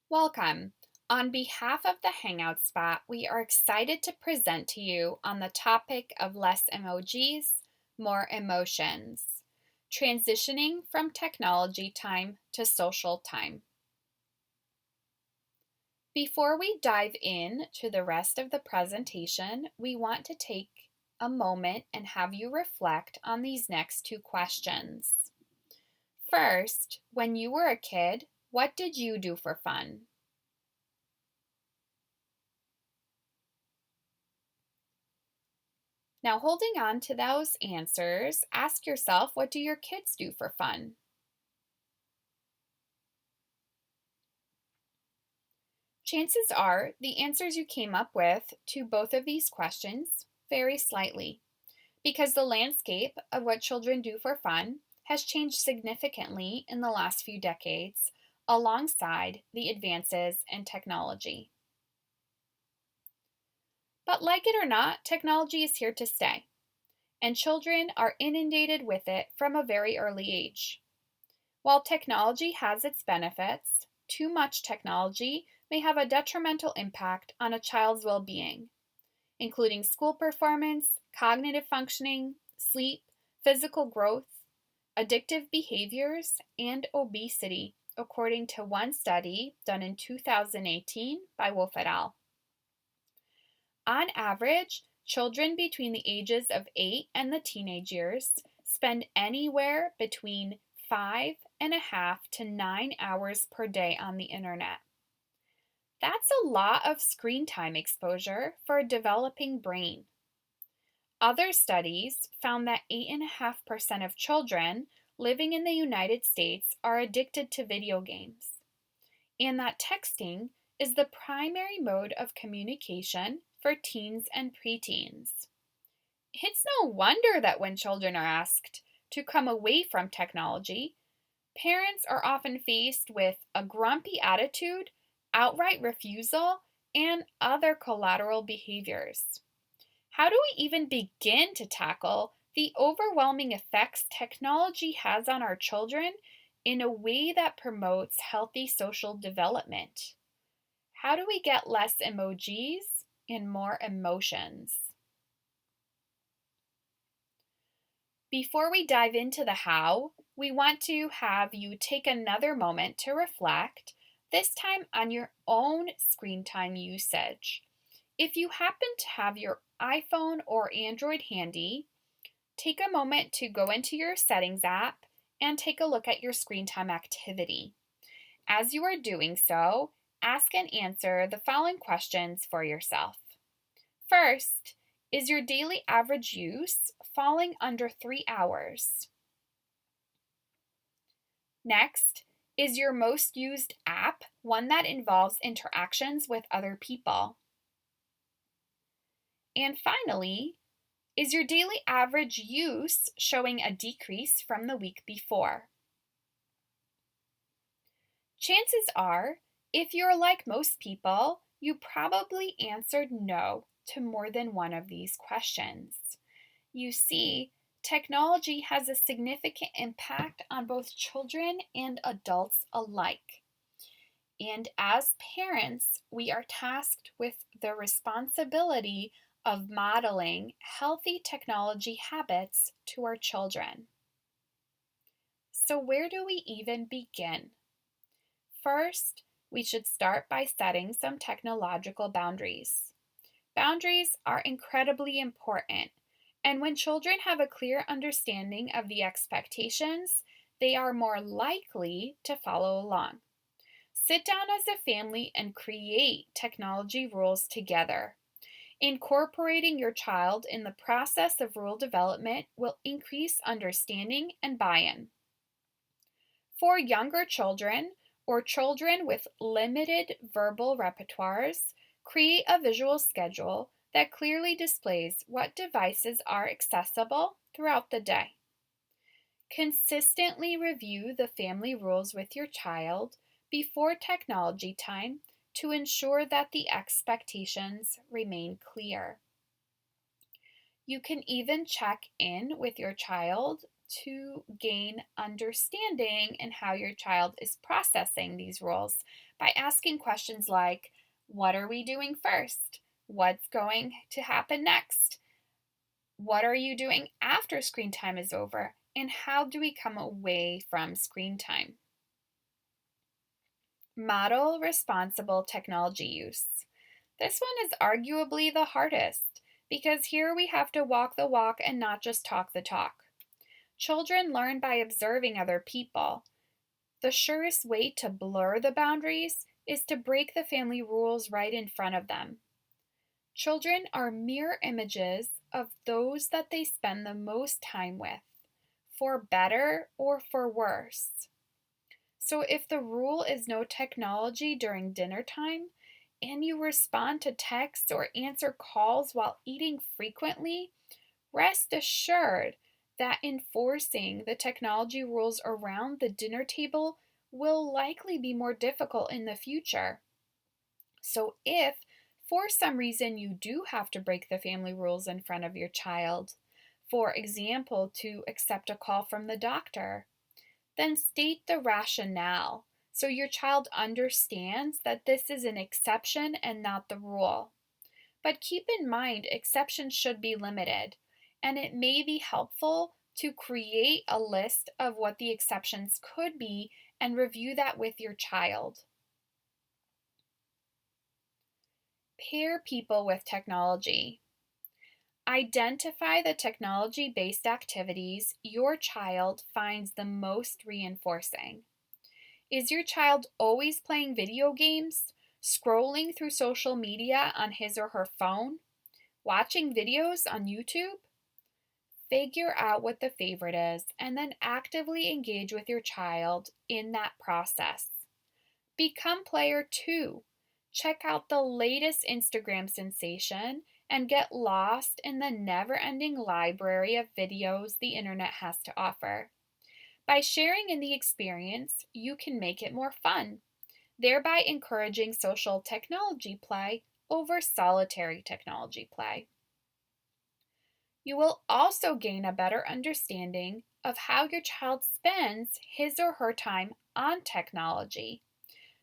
Welcome. On behalf of the Hangout spot, we are excited to present to you on the topic of less emojis, more emotions, transitioning from technology time to social time. Before we dive in to the rest of the presentation, we want to take a moment and have you reflect on these next two questions. First, when you were a kid, what did you do for fun? Now, holding on to those answers, ask yourself, what do your kids do for fun? Chances are the answers you came up with to both of these questions vary slightly because the landscape of what children do for fun has changed significantly in the last few decades alongside the advances in technology. But like it or not, technology is here to stay, and children are inundated with it from a very early age. While technology has its benefits, too much technology may have a detrimental impact on a child's well being, including school performance, cognitive functioning, sleep, physical growth, addictive behaviors, and obesity, according to one study done in 2018 by Wolf et al. On average, children between the ages of 8 and the teenage years spend anywhere between 5.5 to 9 hours per day on the internet. That's a lot of screen time exposure for a developing brain. Other studies found that 8.5% of children living in the United States are addicted to video games, and that texting is the primary mode of communication for teens and preteens. It's no wonder that when children are asked to come away from technology, parents are often faced with a grumpy attitude, outright refusal, and other collateral behaviors. How do we even begin to tackle the overwhelming effects technology has on our children in a way that promotes healthy social development? How do we get less emojis and more emotions? Before we dive into the how, we want to have you take another moment to reflect, this time on your own screen time usage. If you happen to have your iPhone or Android handy, take a moment to go into your settings app and take a look at your screen time activity. As you are doing so, ask and answer the following questions for yourself. First, is your daily average use falling under 3 hours? Next, is your most used app one that involves interactions with other people? And finally, is your daily average use showing a decrease from the week before? Chances are, if you're like most people, you probably answered no to more than one of these questions. You see, technology has a significant impact on both children and adults alike. And as parents, we are tasked with the responsibility of modeling healthy technology habits to our children. So, where do we even begin? First, we should start by setting some technological boundaries. Boundaries are incredibly important, and when children have a clear understanding of the expectations, they are more likely to follow along. Sit down as a family and create technology rules together. Incorporating your child in the process of rule development will increase understanding and buy in. For younger children or children with limited verbal repertoires, create a visual schedule that clearly displays what devices are accessible throughout the day. Consistently review the family rules with your child before technology time to ensure that the expectations remain clear. You can even check in with your child to gain understanding in how your child is processing these rules by asking questions like, what are we doing first? What's going to happen next? What are you doing after screen time is over? And how do we come away from screen time? Model responsible technology use. This one is arguably the hardest because here we have to walk the walk and not just talk the talk. Children learn by observing other people. The surest way to blur the boundaries is to break the family rules right in front of them. Children are mirror images of those that they spend the most time with, for better or for worse. So if the rule is no technology during dinner time, and you respond to texts or answer calls while eating frequently, rest assured that enforcing the technology rules around the dinner table will likely be more difficult in the future. So, if for some reason you do have to break the family rules in front of your child, for example, to accept a call from the doctor, then state the rationale so your child understands that this is an exception and not the rule. But keep in mind, exceptions should be limited, and it may be helpful to create a list of what the exceptions could be and review that with your child. Pair people with technology. Identify the technology based activities your child finds the most reinforcing. Is your child always playing video games, scrolling through social media on his or her phone, watching videos on YouTube? Figure out what the favorite is and then actively engage with your child in that process. Become player 2. Check out the latest Instagram sensation and get lost in the never ending library of videos the internet has to offer. By sharing in the experience, you can make it more fun, thereby encouraging social technology play over solitary technology play. You will also gain a better understanding of how your child spends his or her time on technology,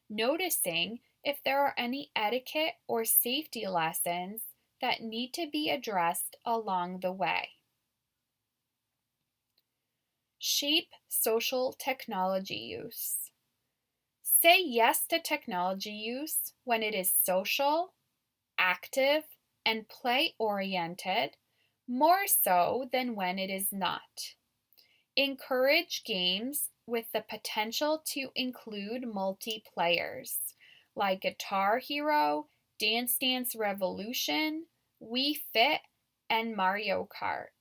noticing if there are any etiquette or safety lessons that need to be addressed along the way. Shape social technology use. Say yes to technology use when it is social, active, and play oriented, more so than when it is not. Encourage games with the potential to include multiplayers, like Guitar Hero, Dance Dance Revolution, Wii Fit, and Mario Kart.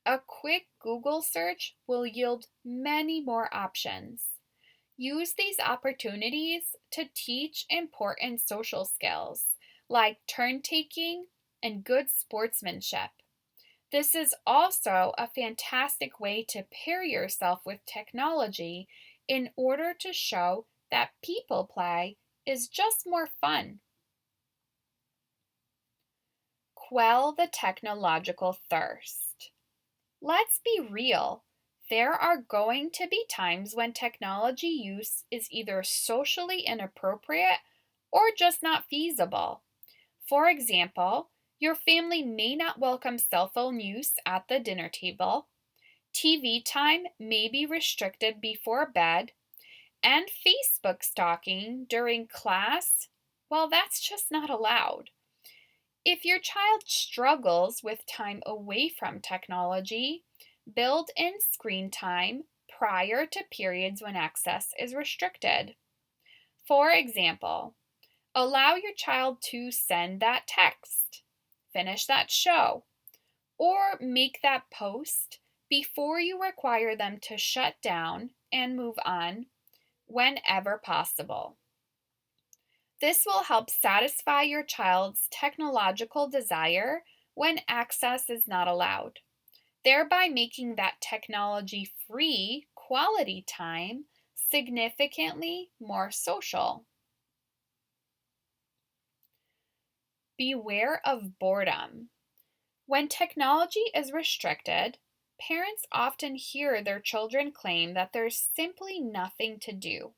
A quick Google search will yield many more options. Use these opportunities to teach important social skills like turn taking and good sportsmanship. This is also a fantastic way to pair yourself with technology in order to show that people play is just more fun. Quell the technological thirst. Let's be real. There are going to be times when technology use is either socially inappropriate or just not feasible. For example, your family may not welcome cell phone use at the dinner table, TV time may be restricted before bed, and Facebook stalking during class, well, that's just not allowed. If your child struggles with time away from technology, build in screen time prior to periods when access is restricted. For example, allow your child to send that text, finish that show, or make that post before you require them to shut down and move on whenever possible. This will help satisfy your child's technological desire when access is not allowed, thereby making that technology free quality time significantly more social. Beware of boredom. When technology is restricted, Parents often hear their children claim that there's simply nothing to do.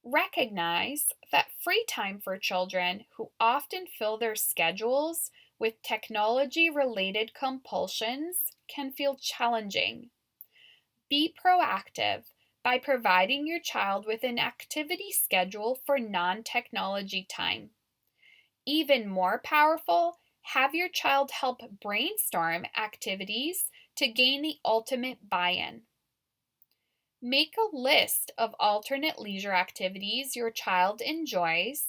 Recognize that free time for children who often fill their schedules with technology related compulsions can feel challenging. Be proactive by providing your child with an activity schedule for non technology time. Even more powerful, have your child help brainstorm activities to gain the ultimate buy in. Make a list of alternate leisure activities your child enjoys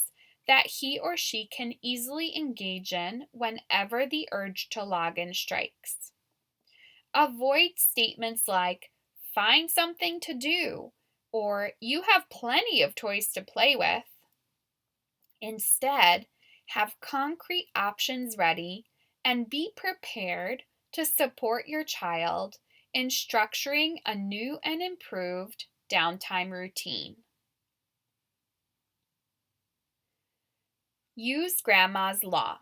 that he or she can easily engage in whenever the urge to log in strikes. Avoid statements like, find something to do, or you have plenty of toys to play with. Instead, have concrete options ready and be prepared to support your child in structuring a new and improved downtime routine. Use Grandma's Law.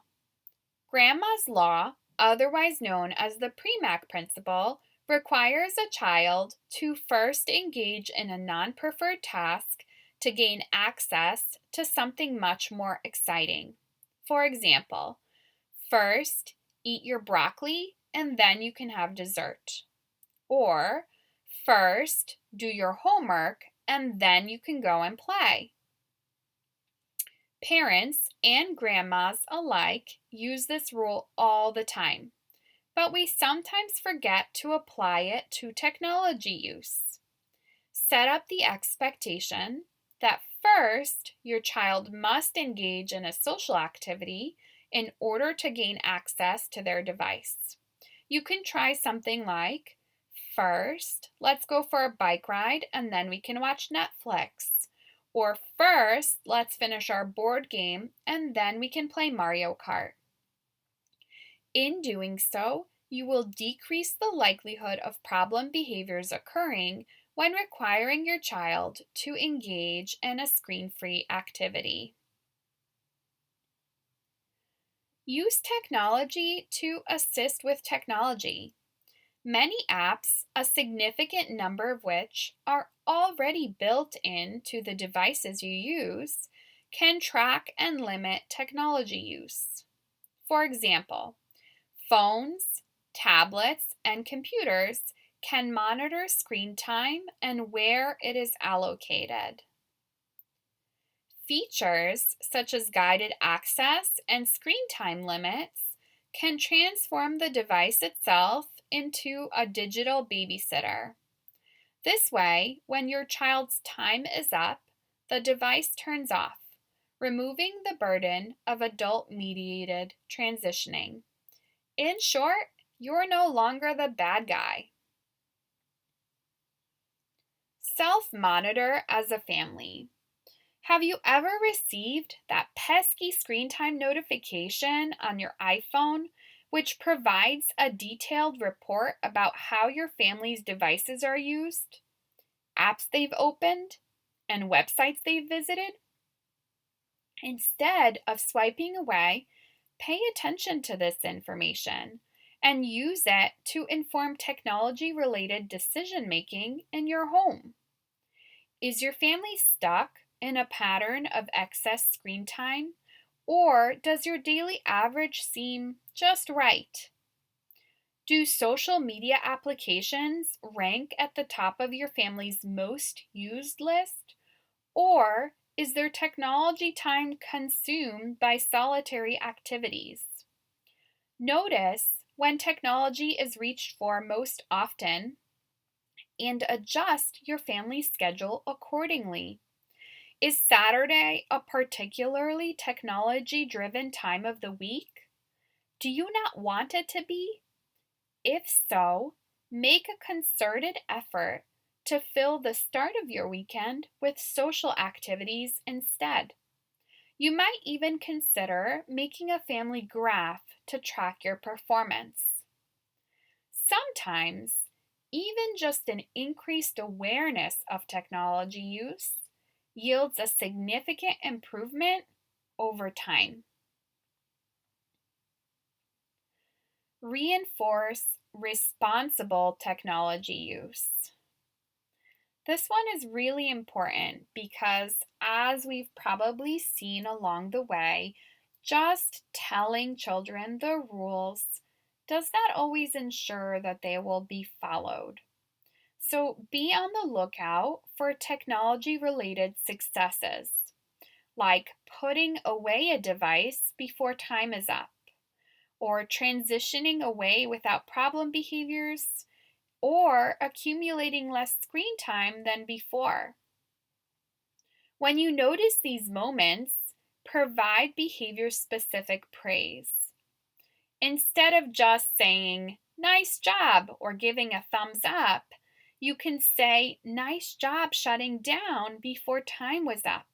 Grandma's Law, otherwise known as the Premack Principle, requires a child to first engage in a non preferred task to gain access to something much more exciting. For example, first eat your broccoli and then you can have dessert. Or first do your homework and then you can go and play. Parents and grandmas alike use this rule all the time, but we sometimes forget to apply it to technology use. Set up the expectation that first your child must engage in a social activity in order to gain access to their device. You can try something like, first, let's go for a bike ride and then we can watch Netflix. Or first, let's finish our board game and then we can play Mario Kart. In doing so, you will decrease the likelihood of problem behaviors occurring when requiring your child to engage in a screen-free activity. Use technology to assist with technology. Many apps, a significant number of which are already built into the devices you use, can track and limit technology use. For example, phones, tablets, and computers can monitor screen time and where it is allocated. Features such as guided access and screen time limits can transform the device itself into a digital babysitter. This way, when your child's time is up, the device turns off, removing the burden of adult mediated transitioning. In short, you're no longer the bad guy. Self-monitor as a family. Have you ever received that pesky screen time notification on your iPhone, which provides a detailed report about how your family's devices are used, apps they've opened, and websites they've visited? Instead of swiping away, pay attention to this information and use it to inform technology related decision making in your home. Is your family stuck in a pattern of excess screen time, or does your daily average seem just right? Do social media applications rank at the top of your family's most used list, or is their technology time consumed by solitary activities? Notice when technology is reached for most often and adjust your family's schedule accordingly. Is Saturday a particularly technology driven time of the week? Do you not want it to be? If so, make a concerted effort to fill the start of your weekend with social activities instead. You might even consider making a family graph to track your performance. Sometimes, even just an increased awareness of technology use yields a significant improvement over time. Reinforce responsible technology use. This one is really important because, as we've probably seen along the way, just telling children the rules does not always ensure that they will be followed. So be on the lookout for technology related successes, like putting away a device before time is up, or transitioning away without problem behaviors, or accumulating less screen time than before. When you notice these moments, provide behavior specific praise. Instead of just saying, "Nice job," or giving a thumbs up, you can say, "Nice job shutting down before time was up."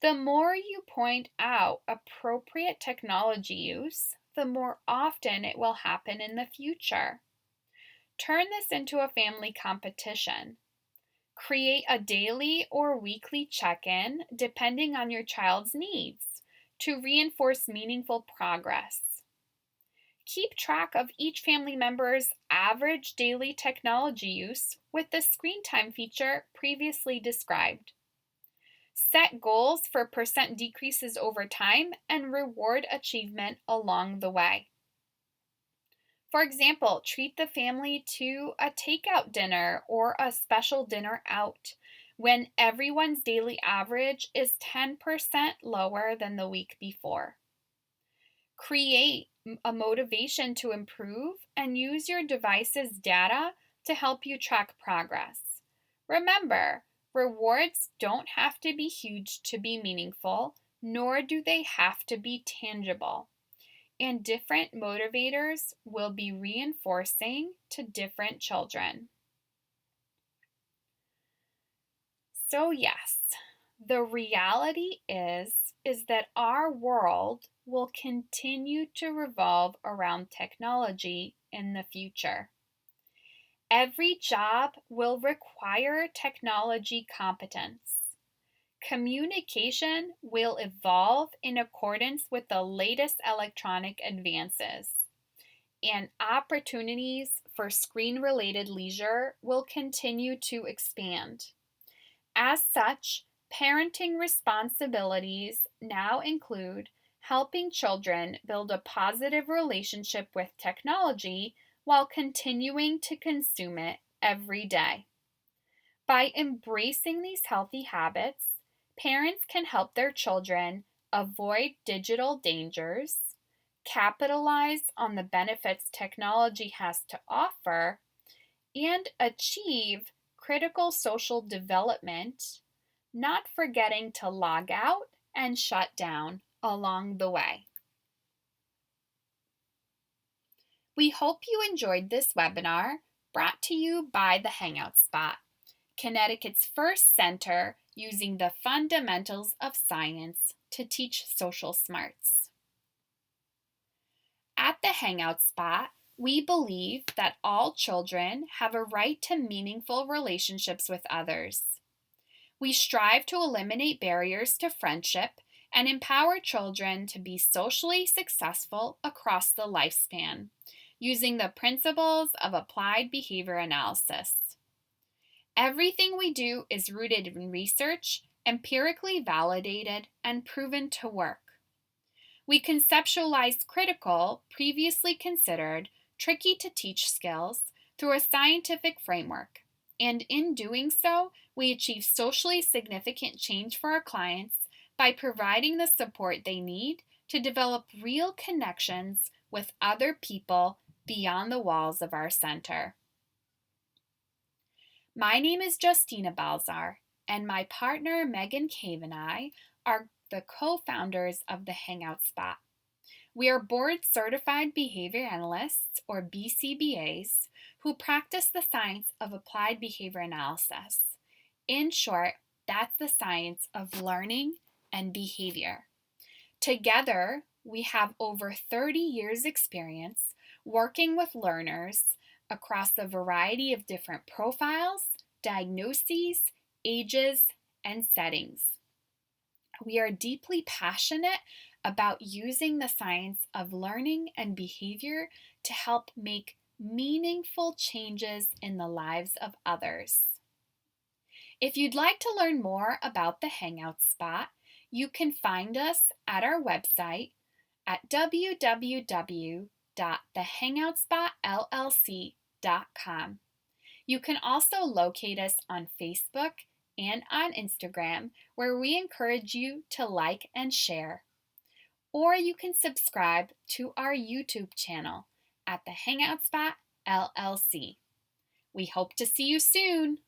The more you point out appropriate technology use, the more often it will happen in the future. Turn this into a family competition. Create a daily or weekly check in depending on your child's needs to reinforce meaningful progress. Keep track of each family member's average daily technology use with the screen time feature previously described. Set goals for percent decreases over time and reward achievement along the way. For example, treat the family to a takeout dinner or a special dinner out when everyone's daily average is 10% lower than the week before. Create a motivation to improve and use your device's data to help you track progress. Remember, rewards don't have to be huge to be meaningful, nor do they have to be tangible. And different motivators will be reinforcing to different children. So yes, the reality is that our world will continue to revolve around technology in the future. Every job will require technology competence. Communication will evolve in accordance with the latest electronic advances, and opportunities for screen related leisure will continue to expand. As such, parenting responsibilities now include helping children build a positive relationship with technology while continuing to consume it every day. By embracing these healthy habits, parents can help their children avoid digital dangers, capitalize on the benefits technology has to offer, and achieve critical social development, not forgetting to log out and shut down along the way. We hope you enjoyed this webinar brought to you by the Hangout Spot, Connecticut's first center using the fundamentals of science to teach social smarts. At the Hangout Spot, we believe that all children have a right to meaningful relationships with others. We strive to eliminate barriers to friendship and empower children to be socially successful across the lifespan, using the principles of applied behavior analysis. Everything we do is rooted in research, empirically validated, and proven to work. We conceptualize critical, previously considered, tricky to teach skills through a scientific framework, and in doing so, we achieve socially significant change for our clients by providing the support they need to develop real connections with other people beyond the walls of our center. My name is Justina Balzar, and my partner Megan Cave and I are the co-founders of the Hangout Spot. We are board certified behavior analysts, or BCBAs, who practice the science of applied behavior analysis. In short, that's the science of learning and behavior. Together, we have over 30 years' experience working with learners across a variety of different profiles, diagnoses, ages, and settings. We are deeply passionate about using the science of learning and behavior to help make meaningful changes in the lives of others. If you'd like to learn more about the Hangout Spot, you can find us at our website at www.thehangoutspotllc.com. You can also locate us on Facebook and on Instagram, where we encourage you to like and share. Or you can subscribe to our YouTube channel at the Hangout Spot LLC. We hope to see you soon.